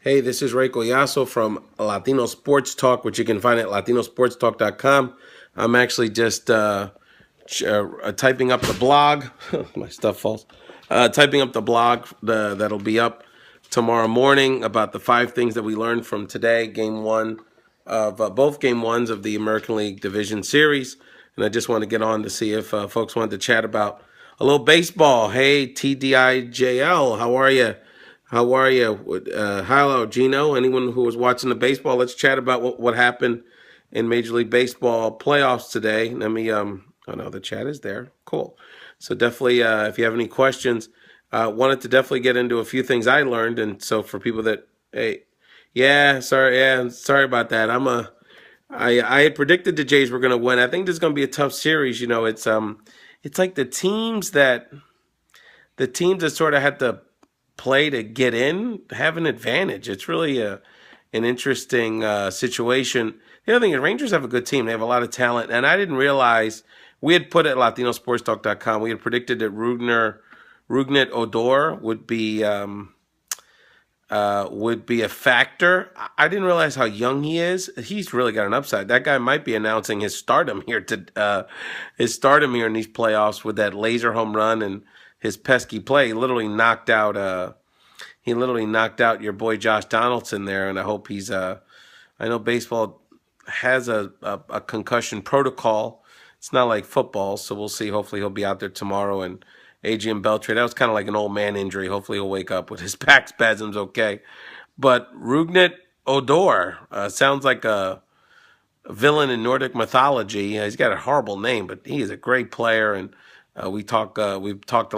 Hey, this is Ray Collazo from Latino Sports Talk, which you can find at latinosportstalk.com. I'm actually just typing up the blog. My stuff falls. Typing up the blog that'll be up tomorrow morning about the 5 things that we learned from today, game one of both game ones of the American League Division Series. And I just want to get on to see if folks wanted to chat about a little baseball. Hey, TDIJL, how are you? How are you? Hello, Gino. Anyone who was watching the baseball, let's chat about what happened in Major League Baseball playoffs today. Let me, oh no, the chat is there. Cool. So definitely, if you have any questions, wanted to definitely get into a few things I learned. And so for people that, hey, sorry about that. I had predicted the Jays were going to win. I think this is going to be a tough series. You know, it's like the teams that sort of had to play to get in have an advantage. It's really an interesting situation. The other thing is Rangers have a good team. They have a lot of talent, and I didn't realize we had put at LatinoSportsTalk.com. We had predicted that Rougned Odor would be a factor. I didn't realize how young he is. He's really got an upside. That guy might be announcing his stardom here in these playoffs with that laser home run and his pesky play. He literally knocked out your boy Josh Donaldson there, and I hope he's I know baseball has a concussion protocol. It's not like football, so we'll see. Hopefully he'll be out there tomorrow. And Adrian Beltre, that was kind of like an old man injury. Hopefully he'll wake up with his back spasms okay. But Rougned Odor sounds like a villain in Nordic mythology. He's got a horrible name, but he is a great player, and we've talked a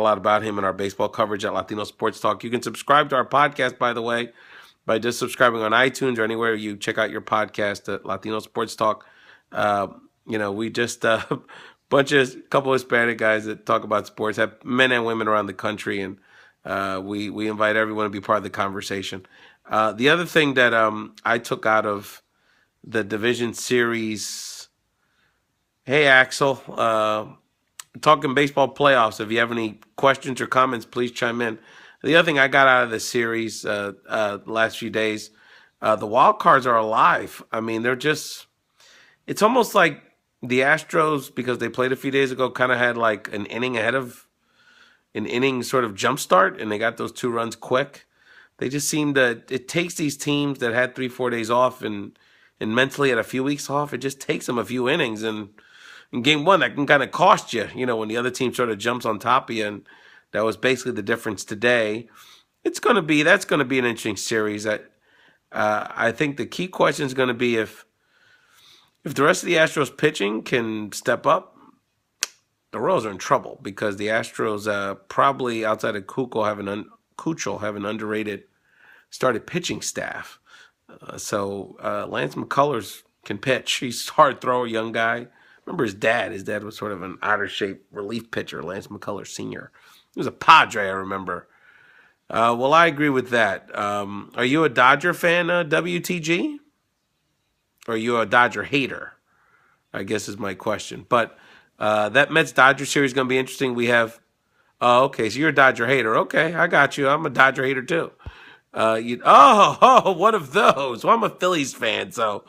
lot about him in our baseball coverage at Latino Sports Talk. You can subscribe to our podcast, by the way, by just subscribing on iTunes or anywhere you check out your podcast at Latino Sports Talk. We just couple of Hispanic guys that talk about sports, have men and women around the country, and we invite everyone to be part of the conversation. The other thing that I took out of the division series, hey Axel, talking baseball playoffs. If you have any questions or comments, please chime in. The other thing I got out of the series last few days, the wild cards are alive. I mean, it's almost like the Astros, because they played a few days ago, kind of had like an inning sort of jump start, and they got those 2 runs quick. They just seem to, it takes these teams that had 3-4 days off and mentally had a few weeks off, it just takes them a few innings, and in game one, that can kind of cost you, when the other team sort of jumps on top of you, and that was basically the difference today. That's going to be an interesting series. I think the key question is going to be if the rest of the Astros pitching can step up, the Royals are in trouble, because the Astros probably outside of Keuchel have an underrated started pitching staff. So Lance McCullers can pitch. He's a hard thrower, young guy. Remember his dad. His dad was sort of an outer-shape relief pitcher, Lance McCullers Sr. He was a Padre, I remember. Well, I agree with that. Are you a Dodger fan, WTG? Or are you a Dodger hater? I guess is my question. But that Mets-Dodger series is going to be interesting. We have, okay, so you're a Dodger hater. Okay, I got you. I'm a Dodger hater too. One of those. Well, I'm a Phillies fan, so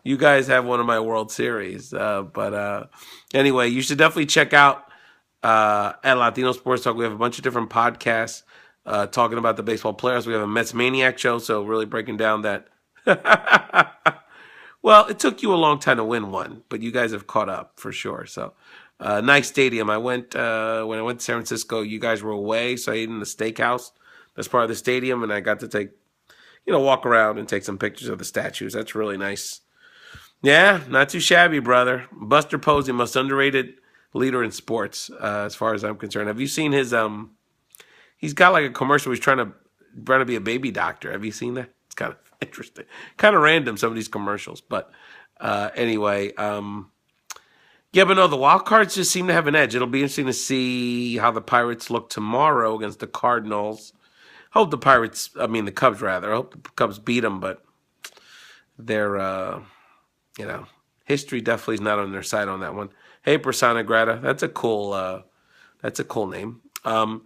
you guys have one of my World Series. But anyway, you should definitely check out at Latino Sports Talk. We have a bunch of different podcasts talking about the baseball players. We have a Mets Maniac show, so really breaking down that. Well, it took you a long time to win one, but you guys have caught up for sure. So, nice stadium. I went when I went to San Francisco. You guys were away, so I ate in the steakhouse. That's part of the stadium, and I got to walk around and take some pictures of the statues. That's really nice. Yeah, not too shabby, brother. Buster Posey, most underrated leader in sports, as far as I'm concerned. Have you seen his? He's got like a commercial. He's trying to be a baby doctor. Have you seen that? It's kind of interesting, kind of random, some of these commercials. But anyway, yeah, but no, the wild cards just seem to have an edge. It'll be interesting to see how the Pirates look tomorrow against the Cardinals. Hope the Cubs rather. I hope the Cubs beat them, but they're, history definitely is not on their side on that one. Hey, Persona Grata, that's a cool name. I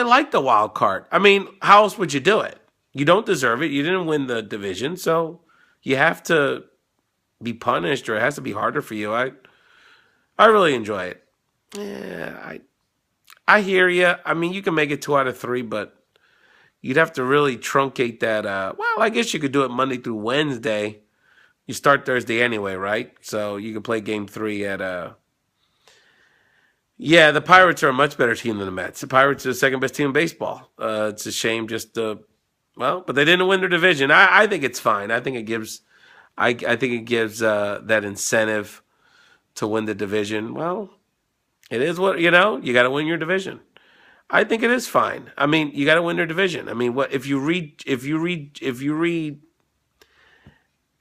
like the wild card. I mean, how else would you do it? You don't deserve it. You didn't win the division, so you have to be punished, or it has to be harder for you. I really enjoy it. Yeah, I hear you. I mean, you can make it 2 out of 3, but you'd have to really truncate that. Well, I guess you could do it Monday through Wednesday. You start Thursday anyway, right? So you can play Game 3 at Yeah, the Pirates are a much better team than the Mets. The Pirates are the second best team in baseball. It's a shame, well, but they didn't win their division. I think it's fine. I think it gives, I think it gives that incentive to win the division. Well, it is what you know. You got to win your division. I think it is fine. I mean, you got to win your division. I mean, what if you read?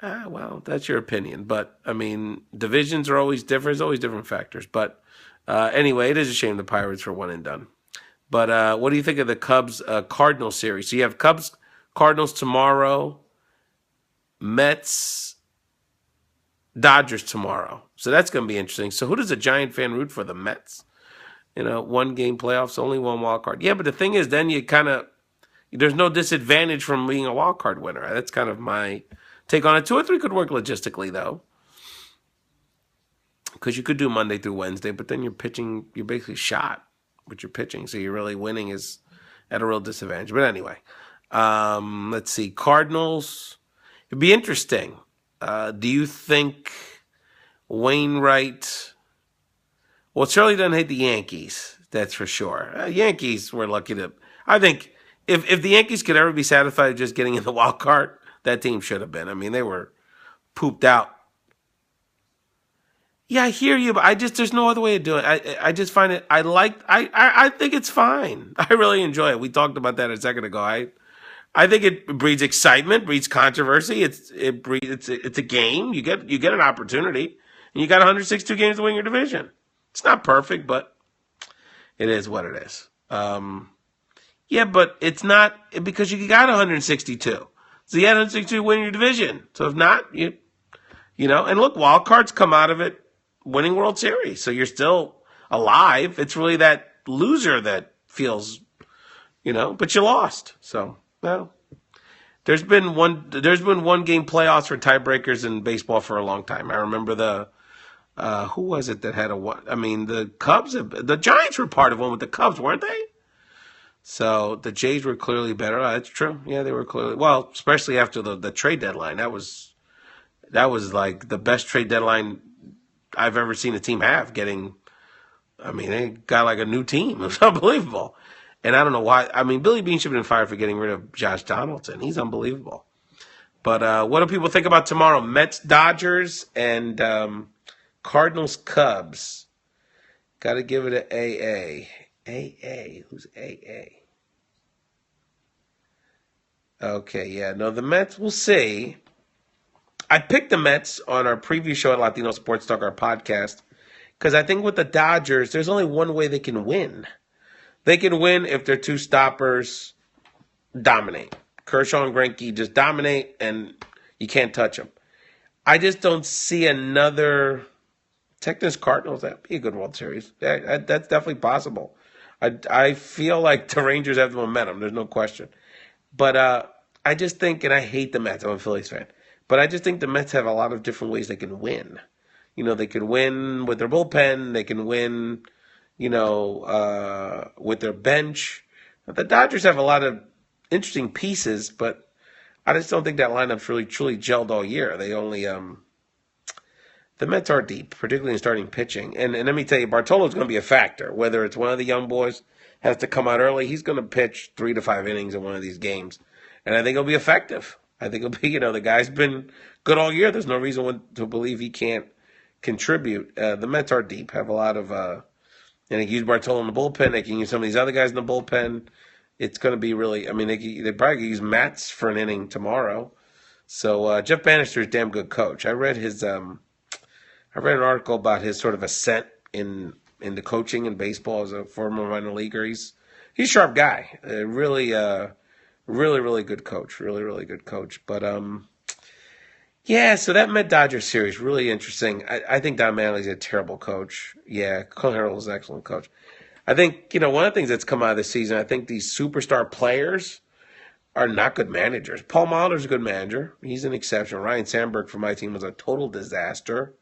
Well, that's your opinion, but I mean, divisions are always different. There's always different factors, but anyway, it is a shame the Pirates were one and done. But what do you think of the Cubs Cardinals series? So you have Cubs Cardinals tomorrow, Mets Dodgers tomorrow. So that's going to be interesting. So who does a Giant fan root for? The Mets? 1-game playoffs, only one wild card. Yeah, but the thing is, then you kind of there's no disadvantage from being a wild card winner. That's kind of my take on it. 2 or 3 could work logistically though, because you could do Monday through Wednesday, but then you're basically shot with your pitching, so you're really winning is at a real disadvantage. But anyway, let's see. Cardinals. It'd be interesting. Do you think Wainwright? Well, it certainly doesn't hate the Yankees. That's for sure. Yankees were lucky to. I think if the Yankees could ever be satisfied just getting in the wild card, that team should have been. I mean, they were pooped out. Yeah, I hear you, but there's no other way to do it. I just find it. I think it's fine. I really enjoy it. We talked about that a second ago. I think it breeds excitement, breeds controversy. It's a game. You get an opportunity, and you got 162 games to win your division. It's not perfect, but it is what it is. Yeah, but it's not because you got 162. So you had 162 to win your division. So if not, and look, wild cards come out of it winning World Series. So you're still alive. It's really that loser that feels, but you lost. So, well, there's been 1-game playoffs for tiebreakers in baseball for a long time. I remember who was it that had the Cubs, the Giants were part of one with the Cubs, weren't they? So the Jays were clearly better. That's true. Yeah, they were clearly, well, especially after the trade deadline. That was like the best trade deadline I've ever seen a team have. They got like a new team. It was unbelievable. And I don't know why. I mean, Billy Beane should have been fired for getting rid of Josh Donaldson. He's unbelievable. But what do people think about tomorrow? Mets, Dodgers, and Cardinals, Cubs. Got to give it an AA. AA. Who's AA? Okay, yeah. No, the Mets, we'll see. I picked the Mets on our preview show at Latino Sports Talk, our podcast, because I think with the Dodgers, there's only one way they can win. They can win if their 2 stoppers dominate. Kershaw and Greinke just dominate, and you can't touch them. I just don't see another Texas Cardinals. That'd be a good World Series. That's definitely possible. I feel like the Rangers have the momentum. There's no question. But I just think, and I hate the Mets. I'm a Phillies fan. But I just think the Mets have a lot of different ways they can win. They could win with their bullpen. They can win, with their bench. The Dodgers have a lot of interesting pieces, but I just don't think that lineup's really truly gelled all year. They only the Mets are deep, particularly in starting pitching. And let me tell you, Bartolo's going to be a factor. Whether it's one of the young boys has to come out early, he's going to pitch 3 to 5 innings in one of these games. And I think he'll be effective. I think he'll be, the guy's been good all year. There's no reason to believe he can't contribute. The Mets are deep, have a lot of, and they can use Bartolo in the bullpen. They can use some of these other guys in the bullpen. It's going to be really, they probably could use Matz for an inning tomorrow. So Jeff Bannister is a damn good coach. I read an article about his sort of ascent in the coaching in baseball as a former minor leaguer. He's a sharp guy. Really good coach. Really, really good coach. But so that Met-Dodgers series, really interesting. I think Don Mattingly's a terrible coach. Yeah, Colin Harrell is an excellent coach. I think, one of the things that's come out of this season, I think these superstar players are not good managers. Paul Molitor's a good manager. He's an exception. Ryan Sandberg for my team was a total disaster.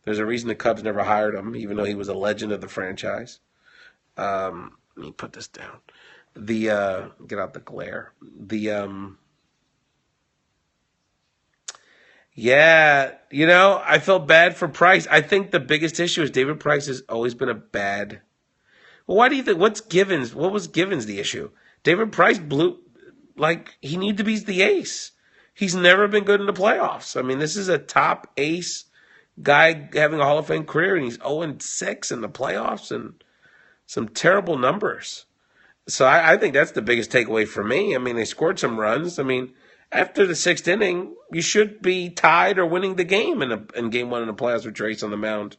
There's a reason the Cubs never hired him, even though he was a legend of the franchise. Let me put this down. Get out the glare. Yeah, I felt bad for Price. I think the biggest issue is David Price has always been a bad. Well, why do you think? What was Givens the issue? David Price blew, like, he needed to be the ace. He's never been good in the playoffs. I mean, this is a top ace guy having a Hall of Fame career, and he's 0-6 in the playoffs and some terrible numbers. So I think that's the biggest takeaway for me. I mean, they scored some runs. I mean, after the sixth inning, you should be tied or winning the game in game one in the playoffs with Trace on the mound.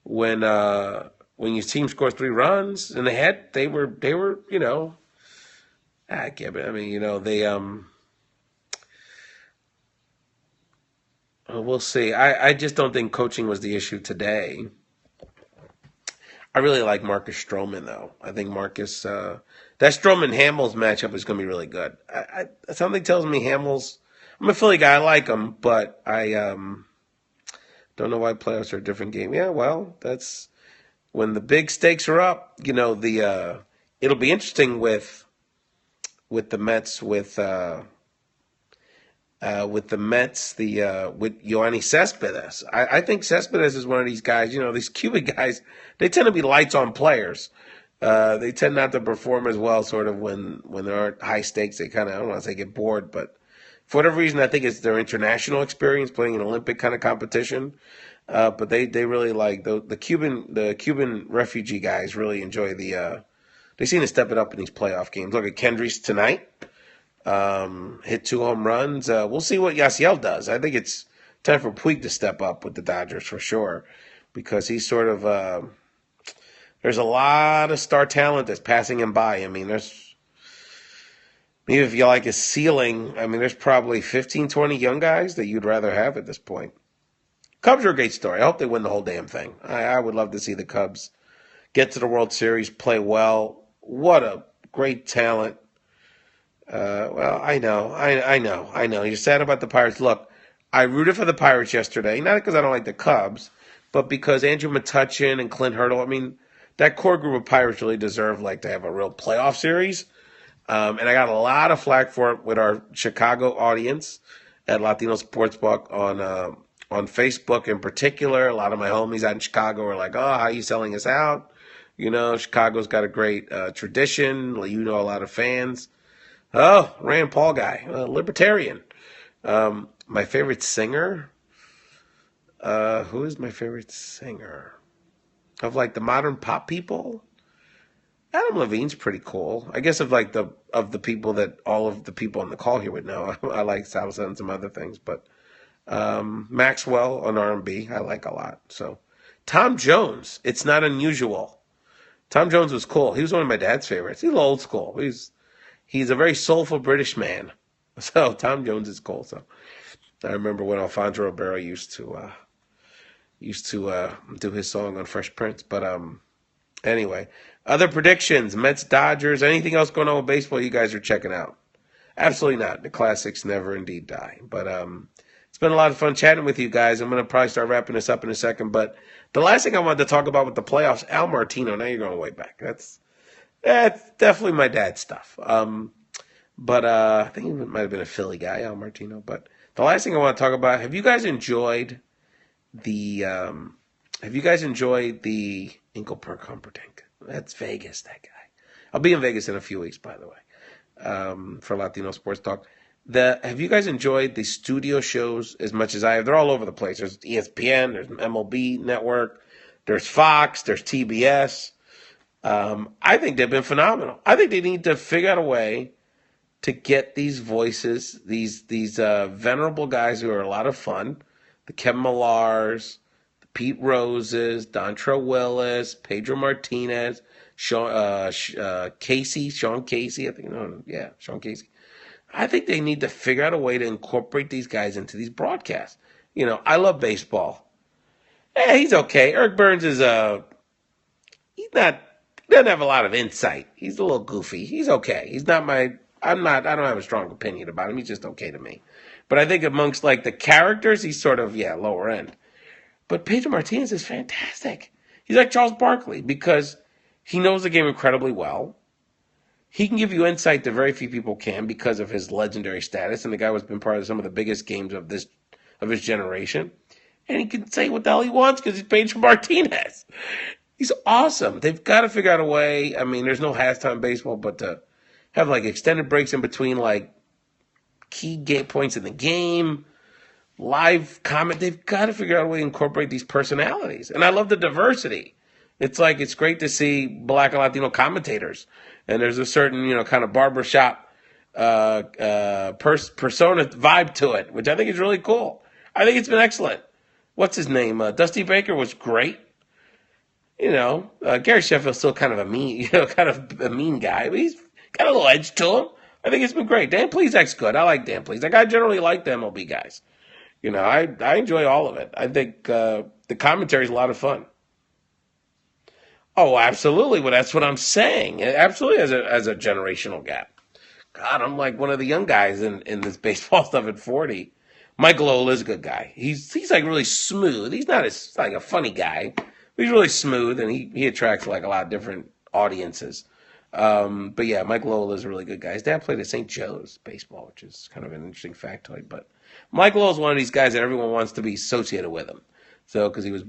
When your team scores 3 runs in the head, they were I get it. I mean, they we'll see. I just don't think coaching was the issue today. I really like Marcus Stroman, though. I think Marcus, that Stroman-Hamels matchup is going to be really good. Something tells me Hamels, I'm a Philly guy, I like him, but I don't know why playoffs are a different game. Yeah, well, that's when the big stakes are up. It'll be interesting with the Mets, with the Mets, with Yoenis Cespedes. I think Cespedes is one of these guys, these Cuban guys, they tend to be lights on players. They tend not to perform as well sort of when there aren't high stakes. They kind of, I don't want to say get bored, but for whatever reason, I think it's their international experience playing an Olympic kind of competition. But they really like the Cuban refugee guys really enjoy they seem to step it up in these playoff games. Look at Kendricks tonight. Hit 2 home runs. We'll see what Yasiel does. I think it's time for Puig to step up with the Dodgers for sure, because he's sort of there's a lot of star talent that's passing him by. I mean, maybe if you like his ceiling, I mean, there's probably 15, 20 young guys that you'd rather have at this point. Cubs are a great story. I hope they win the whole damn thing. I would love to see the Cubs get to the World Series, play well. What a great talent. Well, I know. You're sad about the Pirates. Look, I rooted for the Pirates yesterday, not because I don't like the Cubs, but because Andrew Metuchen and Clint Hurdle, I mean, that core group of Pirates really deserve to have a real playoff series. And I got a lot of flack for it with our Chicago audience at Latino Sports Talk on Facebook in particular. A lot of my homies out in Chicago were like, "Oh, how are you selling us out?" Chicago's got a great tradition. A lot of fans. Oh, Rand Paul guy, libertarian. My favorite singer. Who is my favorite singer? Of the modern pop people? Adam Levine's pretty cool. I guess of the people that all of the people on the call here would know. I like salsa and some other things, but Maxwell on R&B I like a lot. So Tom Jones, it's not unusual. Tom Jones was cool. He was one of my dad's favorites. He's old school. He's a very soulful British man. So Tom Jones is cool. So I remember when Alfonso Ribeiro used to do his song on Fresh Prince. But anyway, other predictions, Mets, Dodgers, anything else going on with baseball you guys are checking out? Absolutely not. The classics never indeed die. But it's been a lot of fun chatting with you guys. I'm going to probably start wrapping this up in a second. But the last thing I wanted to talk about with the playoffs, Al Martino. Now you're going way back. That's definitely my dad's stuff. But I think he might have been a Philly guy, Al Martino. But the last thing I want to talk about, have you guys enjoyed the Engelberg Humperdinck? That's Vegas, that guy. I'll be in Vegas in a few weeks, by the way, for Latino Sports Talk. Have you guys enjoyed the studio shows as much as I have? They're all over the place. There's ESPN, there's MLB Network, there's Fox, there's TBS. I think they've been phenomenal. I think they need to figure out a way to get these voices, these venerable guys who are a lot of fun, the Kevin Millars, the Pete Roses, Dontre Willis, Pedro Martinez, Sean Casey, Sean Casey. Sean Casey. I think they need to figure out a way to incorporate these guys into these broadcasts. I love baseball. He's okay. Eric Burns is he doesn't have a lot of insight. He's a little goofy. He's okay. He's not my I don't have a strong opinion about him. He's just okay to me. But I think amongst like the characters, he's sort of, lower end. But Pedro Martinez is fantastic. He's like Charles Barkley because he knows the game incredibly well. He can give you insight that very few people can because of his legendary status, and the guy has been part of some of the biggest games of his generation. And he can say what the hell he wants because he's Pedro Martinez. He's awesome. They've got to figure out a way. I mean, there's no halftime baseball, but to have like extended breaks in between like key game points in the game, live comment, they've got to figure out a way to incorporate these personalities. And I love the diversity. It's great to see Black and Latino commentators. And there's a certain, kind of barbershop persona vibe to it, which I think is really cool. I think it's been excellent. What's his name? Dusty Baker was great. Gary Sheffield's still kind of a mean guy, but he's got a little edge to him. I think it's been great. Dan Plezak's good. I like Dan Plezak. I generally like the MLB guys. I enjoy all of it. I think the commentary is a lot of fun. Oh, absolutely. Well, that's what I'm saying. Absolutely, as a generational gap. God, I'm like one of the young guys in this baseball stuff at 40. Mike Lowell is a good guy. He's like really smooth. He's not like a funny guy. He's really smooth, and he attracts like a lot of different audiences. But yeah, Mike Lowell is a really good guy. His dad played at St. Joe's baseball, which is kind of an interesting factoid. But Mike Lowell is one of these guys that everyone wants to be associated with him. So, because he's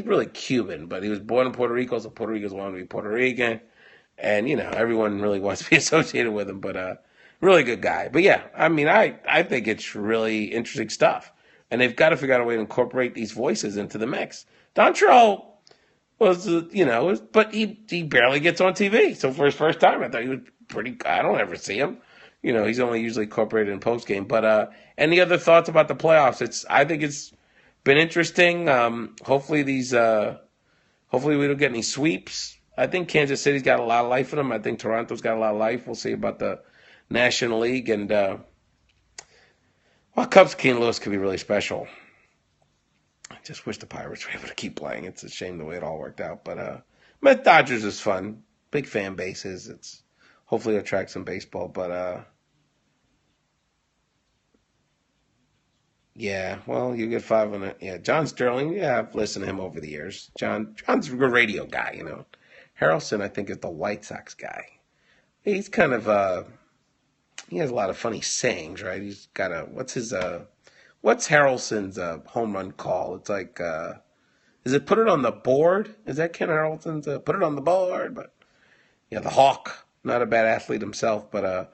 really Cuban, but he was born in Puerto Rico, so Puerto Ricans want to be Puerto Rican, and everyone really wants to be associated with him. But really good guy. But yeah, I mean, I think it's really interesting stuff, and they've got to figure out a way to incorporate these voices into the mix. Dontrell but he barely gets on TV. So for his first time, I thought he was pretty. I don't ever see him. He's only usually incorporated in postgame. But any other thoughts about the playoffs? I think it's been interesting. Hopefully we don't get any sweeps. I think Kansas City's got a lot of life in them. I think Toronto's got a lot of life. We'll see about the National League. And Cubs King Lewis could be really special. I just wish the Pirates were able to keep playing. It's a shame the way it all worked out. But Dodgers is fun. Big fan bases. It's hopefully attract some baseball. But yeah, well, you get 5 on it. Yeah, John Sterling. Yeah, I've listened to him over the years. John's a radio guy, Harrelson, I think, is the White Sox guy. He's kind of he has a lot of funny sayings, right? He's got what's Harrelson's home run call? It's like, is it put it on the board? Is that Ken Harrelson's put it on the board? But yeah, the Hawk, not a bad athlete himself. But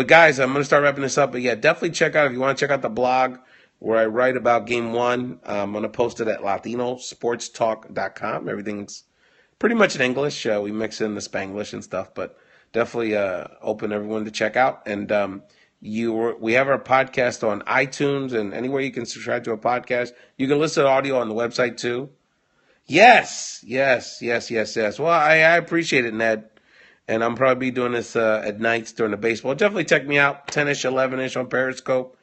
guys, I'm going to start wrapping this up. But yeah, definitely check out, if you want to check out the blog where I write about Game 1. I'm going to post it at LatinoSportsTalk.com. Everything's pretty much in English. We mix in the Spanglish and stuff, but definitely open everyone to check out. And we have our podcast on iTunes and anywhere you can subscribe to a podcast. You can listen to audio on the website too. Yes. Well, I appreciate it, Ned. And I'm probably doing this at nights during the baseball. Definitely check me out, 10-ish, 11-ish on Periscope.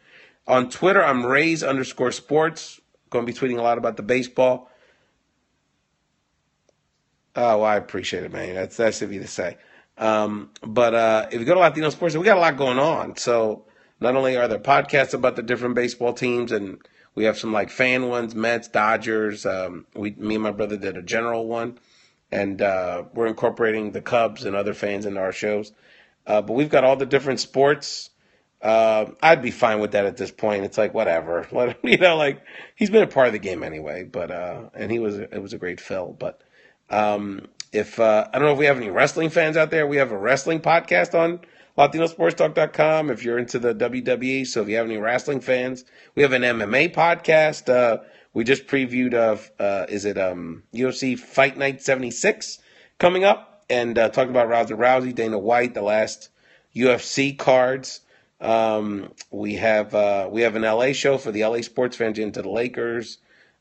On Twitter, I'm Rays_sports. Going to be tweeting a lot about the baseball. Oh, well, I appreciate it, man. That's of you to say. But if you go to Latino Sports, we got a lot going on. So not only are there podcasts about the different baseball teams, and we have some like fan ones, Mets, Dodgers. Me and my brother did a general one, and we're incorporating the Cubs and other fans into our shows. But we've got all the different sports. I'd be fine with that at this point. It's like whatever, like he's been a part of the game anyway. But and it was a great fill. But if I don't know if we have any wrestling fans out there, we have a wrestling podcast on LatinoSportsTalk.com if you're into the WWE. So if you have any wrestling fans, we have an MMA podcast. We just previewed UFC Fight Night 76 coming up, and talking about Rousey, Dana White, the last UFC cards. We have an LA show for the LA sports fans into the Lakers,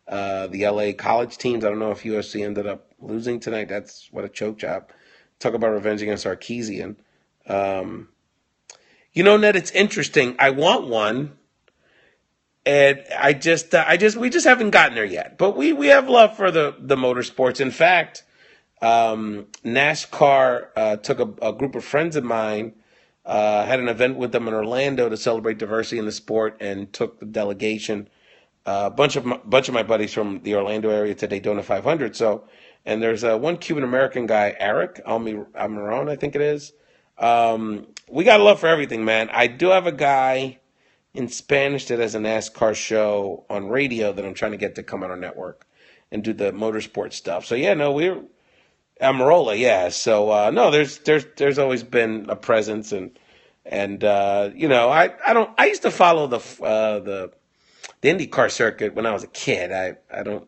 the LA college teams. I don't know if UFC ended up losing tonight. That's what a choke job. Talk about revenge against Sarkisian. Ned, it's interesting. I want one, and we just haven't gotten there yet. But we have love for the motorsports. In fact, NASCAR took a group of friends of mine Had an event with them in Orlando to celebrate diversity in the sport, and took the delegation, a bunch of my buddies from the Orlando area, to Daytona 500. So, and there's one Cuban American guy, Eric Almiron, I think it is. We got love for everything, man. I do have a guy in Spanish that has a NASCAR show on radio that I'm trying to get to come on our network and do the motorsport stuff. So yeah, no, we're Amarola, yeah. So no, there's always been a presence, and I used to follow the IndyCar circuit when I was a kid. I don't,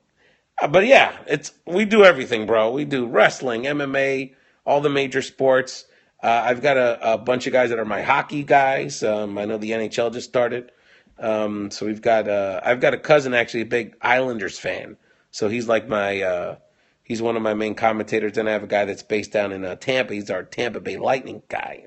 but yeah, we do everything, bro. We do wrestling, MMA, all the major sports. I've got a bunch of guys that are my hockey guys. I know the NHL just started. So I've got a cousin, actually, a big Islanders fan. So he's like he's one of my main commentators. Then I have a guy that's based down in Tampa. He's our Tampa Bay Lightning guy.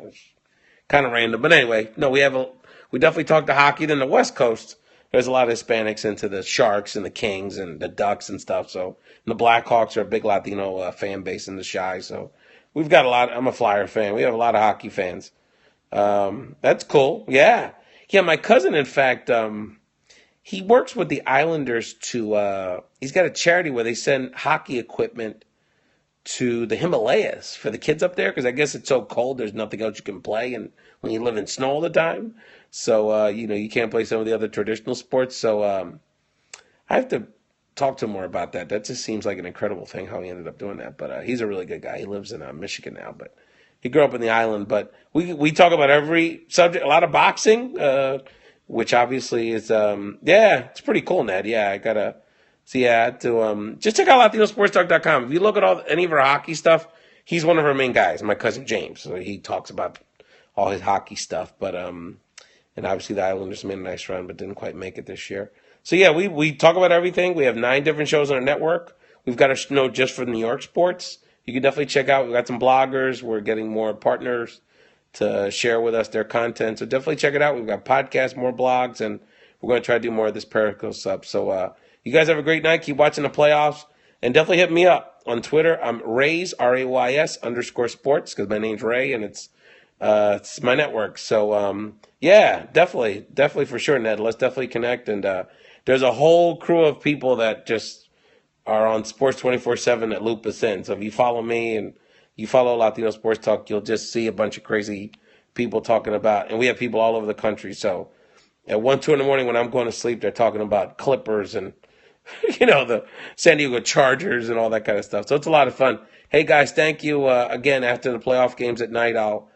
Kind of random, but anyway, no, we definitely talk to hockey. Then the West Coast, there's a lot of Hispanics into the Sharks and the Kings and the Ducks and stuff. So, and the Blackhawks are a big Latino fan base in the Chi. So we've got a lot. I'm a Flyer fan. We have a lot of hockey fans. That's cool. Yeah. Yeah. My cousin, in fact, he works with the Islanders he's got a charity where they send hockey equipment to the Himalayas for the kids up there, because I guess it's so cold, there's nothing else you can play, and when you live in snow all the time, so you can't play some of the other traditional sports. So I have to talk to him more about that. That just seems like an incredible thing how he ended up doing that. But he's a really good guy. He lives in Michigan now, but he grew up in the island. But we talk about every subject, a lot of boxing, which obviously is it's pretty cool, Ned. Yeah, I gotta. So yeah, just check out LatinoSportsTalk.com. If you look at any of our hockey stuff, he's one of our main guys, my cousin James. So he talks about all his hockey stuff. But and obviously the Islanders made a nice run, but didn't quite make it this year. So yeah, we talk about everything. We have 9 different shows on our network. We've got a show just for New York sports. You can definitely check out. We've got some bloggers. We're getting more partners to share with us their content. So definitely check it out. We've got podcasts, more blogs, and we're going to try to do more of this Periscope stuff. So you guys have a great night. Keep watching the playoffs. And definitely hit me up on Twitter. I'm Rays, RAYS _sports, because my name's Ray, and it's my network. So, yeah, definitely for sure, Ned. Let's definitely connect. And there's a whole crew of people that just are on Sports 24/7 that loop us in. So if you follow me and you follow Latino Sports Talk, you'll just see a bunch of crazy people talking about, and we have people all over the country. So at 1, 2 in the morning when I'm going to sleep, they're talking about Clippers and the San Diego Chargers and all that kind of stuff. So it's a lot of fun. Hey, guys, thank you. Again, after the playoff games at night, I'll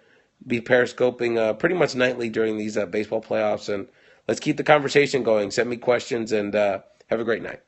be periscoping pretty much nightly during these baseball playoffs. And let's keep the conversation going. Send me questions, and have a great night.